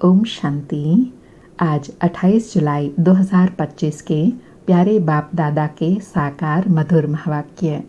ओम शांति। आज 28 जुलाई 2025 के प्यारे बाप दादा के साकार मधुर महावाक्य।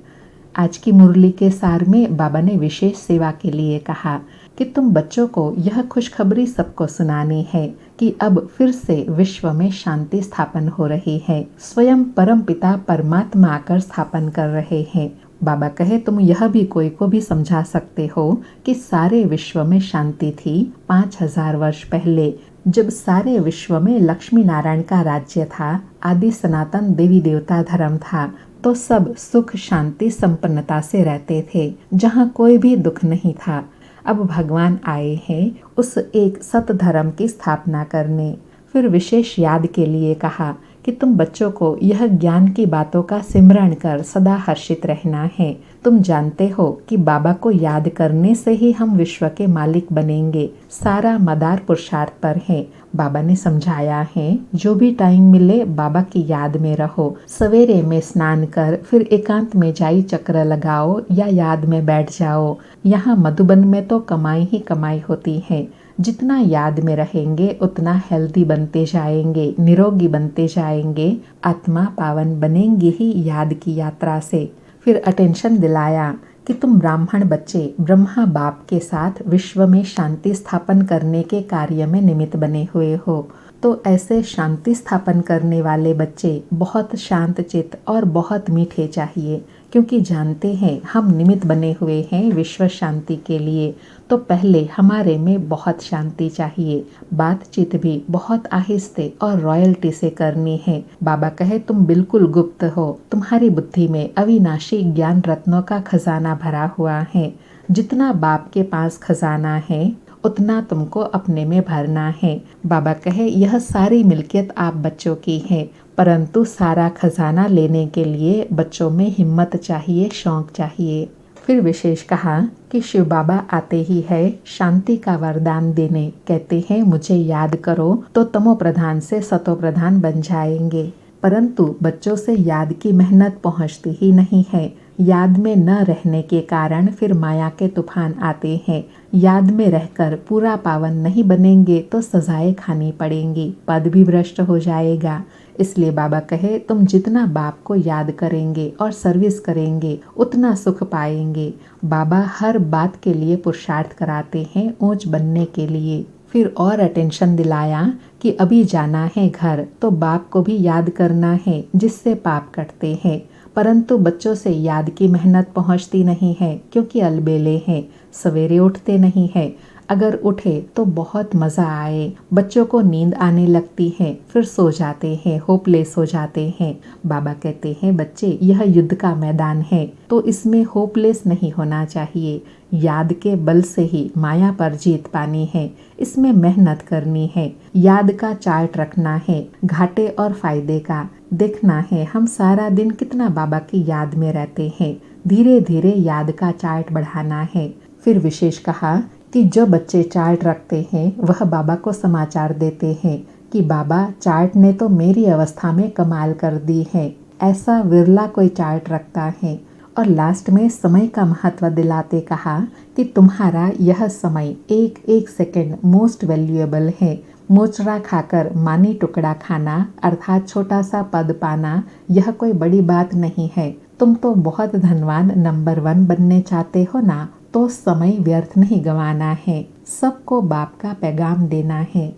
आज की मुरली के सार में बाबा ने विशेष सेवा के लिए कहा कि तुम बच्चों को यह खुशखबरी सबको सुनानी है कि अब फिर से विश्व में शांति स्थापन हो रही है। स्वयं परम पिता परमात्मा आकर स्थापन कर रहे हैं। बाबा कहे तुम यह भी कोई को भी समझा सकते हो कि सारे विश्व में शांति थी 5000 वर्ष पहले, जब सारे विश्व में लक्ष्मी नारायण का राज्य था, आदि सनातन देवी देवता धर्म था, तो सब सुख शांति संपन्नता से रहते थे, जहाँ कोई भी दुख नहीं था। अब भगवान आए हैं उस एक सत धर्म की स्थापना करने। फिर विशेष याद के लिए कहा कि तुम बच्चों को यह ज्ञान की बातों का सिमरण कर सदा हर्षित रहना है। तुम जानते हो कि बाबा को याद करने से ही हम विश्व के मालिक बनेंगे। सारा मदार पुरुषार्थ पर है। बाबा ने समझाया है, जो भी टाइम मिले बाबा की याद में रहो। सवेरे में स्नान कर फिर एकांत में जाई चक्र लगाओ या याद में बैठ जाओ। यहाँ मधुबन में तो कमाई ही कमाई होती है। जितना याद में रहेंगे उतना हेल्दी बनते जाएंगे, निरोगी बनते जाएंगे, आत्मा पावन बनेंगी ही याद की यात्रा से। फिर अटेंशन दिलाया कि तुम ब्राह्मण बच्चे ब्रह्मा बाप के साथ विश्व में शांति स्थापन करने के कार्य में निमित्त बने हुए हो। तो ऐसे शांति स्थापन करने वाले बच्चे बहुत शांत चित्त और बहुत मीठे चाहिए, क्योंकि जानते हैं हम निमित्त बने हुए हैं विश्व शांति के लिए। तो पहले हमारे में बहुत शांति चाहिए। बातचीत भी बहुत आहिस्ते और रॉयल्टी से करनी है। बाबा कहे तुम बिल्कुल गुप्त हो, तुम्हारी बुद्धि में अविनाशी ज्ञान रत्नों का खजाना भरा हुआ है। जितना बाप के पास खजाना है उतना तुमको अपने में भरना है। बाबा कहे यह सारी मिल्कियत आप बच्चों की है, परंतु सारा खजाना लेने के लिए बच्चों में हिम्मत चाहिए, शौक चाहिए। फिर विशेष कहा कि शिव बाबा आते ही है शांति का वरदान देने। कहते हैं मुझे याद करो तो तमो प्रधान से सतो प्रधान बन जाएंगे। परंतु बच्चों से याद की मेहनत पहुंचती ही नहीं है। याद में न रहने के कारण फिर माया के तूफान आते हैं। याद में रहकर पूरा पावन नहीं बनेंगे तो सजाएं खानी पड़ेंगी, पद भी भ्रष्ट हो जाएगा। इसलिए बाबा कहे तुम जितना बाप को याद करेंगे और सर्विस करेंगे उतना सुख पाएंगे। बाबा हर बात के लिए पुरुषार्थ कराते हैं ऊंच बनने के लिए। फिर और अटेंशन दिलाया कि अभी जाना है घर, तो बाप को भी याद करना है जिससे पाप कटते हैं। परंतु बच्चों से याद की मेहनत पहुंचती नहीं है, क्योंकि अलबेले हैं, सवेरे उठते नहीं है। अगर उठे तो बहुत मज़ा आए। बच्चों को नींद आने लगती है, फिर सो जाते हैं, होपलेस हो जाते हैं। बाबा कहते हैं बच्चे यह युद्ध का मैदान है, तो इसमें होपलेस नहीं होना चाहिए। याद के बल से ही माया पर जीत पानी है, इसमें मेहनत करनी है। याद का चार्ट रखना है, घाटे और फायदे का देखना है। हम सारा दिन कितना बाबा की याद में रहते हैं, धीरे धीरे याद का चार्ट बढ़ाना है। फिर विशेष कहा कि जो बच्चे चार्ट रखते हैं वह बाबा को समाचार देते हैं कि बाबा चार्ट ने तो मेरी अवस्था में कमाल कर दी है। ऐसा विरला कोई चार्ट रखता है। और लास्ट में समय का महत्व दिलाते कहा कि तुम्हारा यह समय एक एक सेकंड मोस्ट वैल्यूएबल है। मोचरा खाकर मानी टुकड़ा खाना अर्थात छोटा सा पद पाना यह कोई बड़ी बात नहीं है। तुम तो बहुत धनवान नंबर 1 बनने चाहते हो ना, तो समय व्यर्थ नहीं गंवाना है, सबको बाप का पैगाम देना है।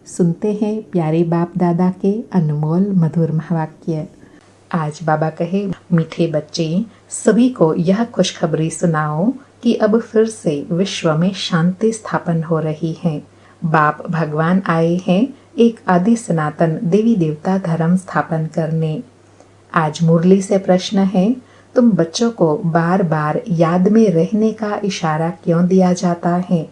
सुनते हैं प्यारे बाप दादा के अनमोल मधुर महावाक्य। आज बाबा कहे मीठे बच्चे सभी को यह खुशखबरी सुनाओ कि अब फिर से विश्व में शांति स्थापन हो रही है। बाप भगवान आए हैं एक आदि सनातन देवी देवता धर्म स्थापन करने। आज मुरली से प्रश्न है, तुम बच्चों को बार बार याद में रहने का इशारा क्यों दिया जाता है?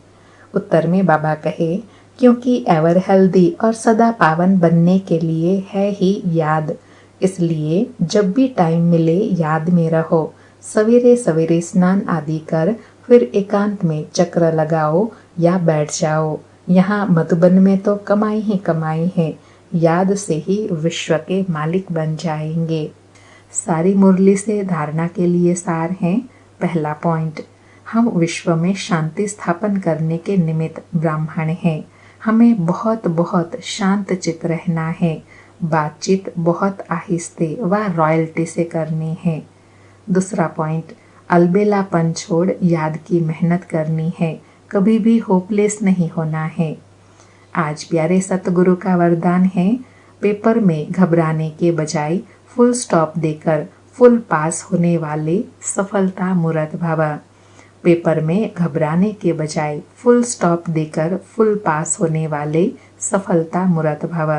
उत्तर में बाबा कहे क्योंकि एवर हेल्दी और सदा पावन बनने के लिए है ही याद। इसलिए जब भी टाइम मिले याद में रहो। सवेरे सवेरे स्नान आदि कर फिर एकांत में चक्र लगाओ या बैठ जाओ। यहाँ मधुबन में तो कमाई ही कमाई है। याद से ही विश्व के मालिक बन जाएंगे। सारी मुरली से धारणा के लिए सार है। पहला पॉइंट, हम विश्व में शांति स्थापन करने के निमित्त ब्राह्मण हैं। हमें बहुत बहुत शांत चित रहना है। बातचीत बहुत आहिस्ते व रॉयल्टी से करनी है। दूसरा पॉइंट, अलबेलापन छोड़ याद की मेहनत करनी है। कभी भी होपलेस नहीं होना है। आज प्यारे सतगुरु का वरदान है, पेपर में घबराने के बजाय फुल स्टॉप देकर फुल पास होने वाले सफलता मूर्त भव। पेपर में घबराने के बजाय फुल स्टॉप देकर फुल पास होने वाले सफलता मूर्त भव।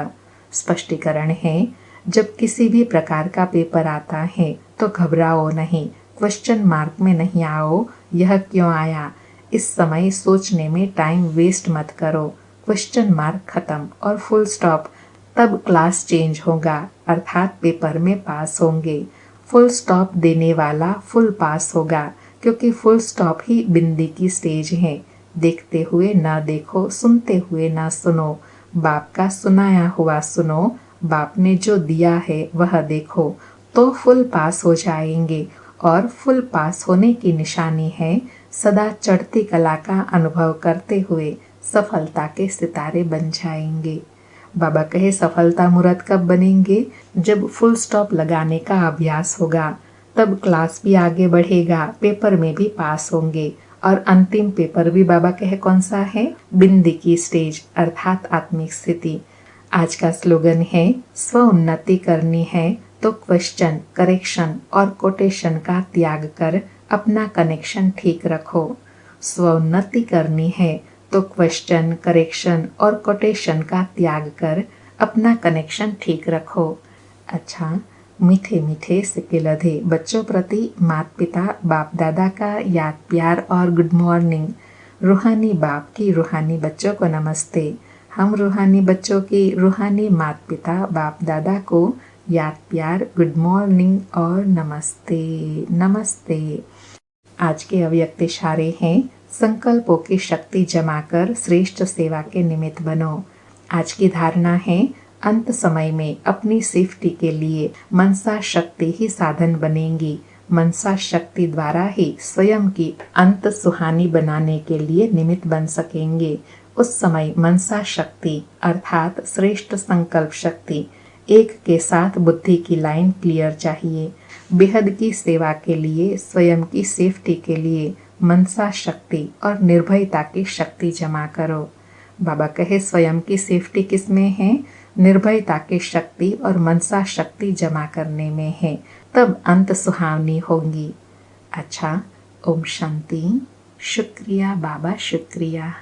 स्पष्टीकरण है, जब किसी भी प्रकार का पेपर आता है तो घबराओ नहीं, क्वेश्चन मार्क में नहीं आओ, यह क्यों आया, इस समय सोचने में टाइम वेस्ट मत करो। क्वेश्चन मार्क खत्म और फुल स्टॉप, तब क्लास चेंज होगा, अर्थात पेपर में पास होंगे। फुल स्टॉप देने वाला फुल पास होगा, क्योंकि फुल स्टॉप ही बिंदी की स्टेज है। देखते हुए ना देखो, सुनते हुए ना सुनो, बाप का सुनाया हुआ सुनो, बाप ने जो दिया है वह देखो, तो फुल पास हो जाएंगे। और फुल पास होने की निशानी है सदा चढ़ती कला का अनुभव करते हुए सफलता के सितारे बन जाएंगे। बाबा कहे, सफलता मूर्त कब बनेंगे? जब फुल स्टॉप लगाने का अभ्यास होगा, तब क्लास भी आगे बढ़ेगा, पेपर में भी पास होंगे। और अंतिम पेपर भी बाबा कहे कौन सा है? बिंदी की स्टेज, अर्थात आत्मिक स्थिति। आज का स्लोगन है, स्व उन्नति करनी है तो क्वेश्चन, करेक्शन और कोटेशन का त्याग कर अपना कनेक्शन ठीक रखो। स्व उन्नति करनी है तो क्वेश्चन, करेक्शन और कोटेशन का त्याग कर अपना कनेक्शन ठीक रखो। अच्छा, मीठे मीठे सिक्के लधे बच्चों प्रति माता पिता बाप दादा का याद प्यार और गुड मॉर्निंग। रूहानी बाप की रूहानी बच्चों को नमस्ते। हम रूहानी बच्चों की रूहानी माता पिता बाप दादा को याद प्यार, गुड मॉर्निंग और नमस्ते नमस्ते। आज के अव्यक्त इशारे हैं, संकल्पों की शक्ति जमा कर श्रेष्ठ सेवा के निमित्त बनो। आज की धारणा है, अंत समय में अपनी सेफ्टी के लिए मनसा शक्ति ही साधन बनेंगी। मनसा शक्ति द्वारा ही स्वयं की अंत सुहानी बनाने के लिए निमित्त बन सकेंगे। उस समय मनसा शक्ति अर्थात श्रेष्ठ संकल्प शक्ति एक के साथ बुद्धि की लाइन क्लियर चाहिए। बेहद की सेवा के लिए, स्वयं की सेफ्टी के लिए मनसा शक्ति और निर्भयता की शक्ति जमा करो। बाबा कहे, स्वयं की सेफ्टी किसमें है? निर्भयता की शक्ति और मनसा शक्ति जमा करने में है, तब अंत सुहावनी होंगी। अच्छा, ओम शांति। शुक्रिया बाबा, शुक्रिया।